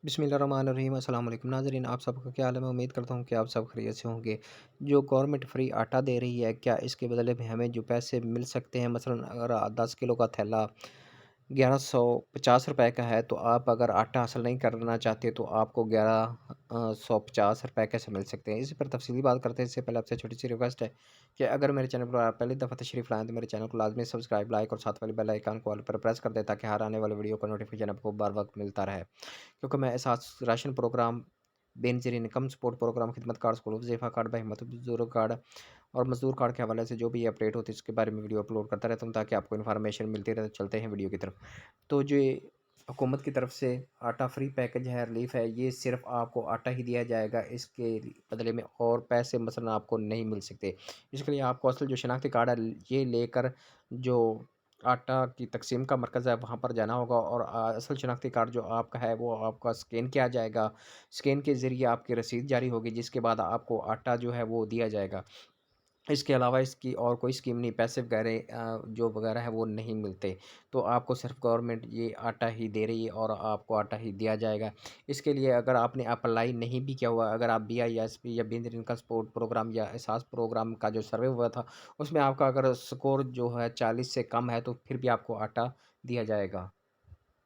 बिस्मिल्लाहिर्रहमानिर्रहीम अस्सलाम वालेकुम नाज़रीन, आप सबका क्या हाल है। मैं उम्मीद करता हूँ कि आप सब खैरियत से होंगे। जो गवर्नमेंट फ्री आटा दे रही है, क्या इसके बदले में हमें जो पैसे मिल सकते हैं? मसलन अगर 10 किलो का थैला 1150 रुपए का है, तो आप अगर आटा हासिल नहीं करना चाहते तो आपको 1150 रुपए कैसे मिल सकते हैं? इसी पर तफसीली बात करते हैं। इससे पहले आपसे छोटी सी रिक्वेस्ट है कि अगर मेरे चैनल पर आप पहली दफ़ा तशरीफ़ लाएँ तो मेरे चैनल को लाजमी सब्सक्राइब, लाइक और साथ वाले बेल आइकन को ऑल पर प्रेस कर दें, ताकि हर आने वाली वीडियो का नोटिफिकेशन आपको बर वक्त मिलता रहे। क्योंकि मैं Ehsaas ration programme, Benazir income support programme, Khidmat card, school वज़ीफ़ा कार्ड, बहिम्मत बुज़ुर्ग कार्ड और मज़दूर कार्ड के हवाले से जो भी अपडेट होती है उसके बारे में वीडियो अपलोड करता रहता हूँ, ताकि आपको इन्फॉर्मेशन मिलती रहे। तो चलते हैं वीडियो की तरफ। तो जो ये हुकूमत की तरफ से आटा फ्री पैकेज है, रिलीफ़ है, ये सिर्फ़ आपको आटा ही दिया जाएगा। इसके बदले में और पैसे मसलन आपको नहीं मिल सकते। इसके लिए आपको असल जो शनाख्ती कार्ड है, ये लेकर जो आटा की तक़सीम का मरकज़ है वहाँ पर जाना होगा, और असल शनाख्ती कार्ड जो आपका है वो आपका स्कैन किया जाएगा। स्कैन के ज़रिए आपकी रसीद जारी होगी, जिसके बाद आपको आटा जो है वो दिया जाएगा। इसके अलावा इसकी और कोई स्कीम नहीं, पैसे वगैरह जो वगैरह है वो नहीं मिलते। तो आपको सिर्फ़ गवर्नमेंट ये आटा ही दे रही है और आपको आटा ही दिया जाएगा। इसके लिए अगर आपने अप्लाई नहीं भी किया हुआ, अगर आप बीआईएसपी या बिन इनकम सपोर्ट प्रोग्राम या एहसास प्रोग्राम का जो सर्वे हुआ था, उसमें आपका अगर स्कोर जो है 40 से कम है, तो फिर भी आपको आटा दिया जाएगा।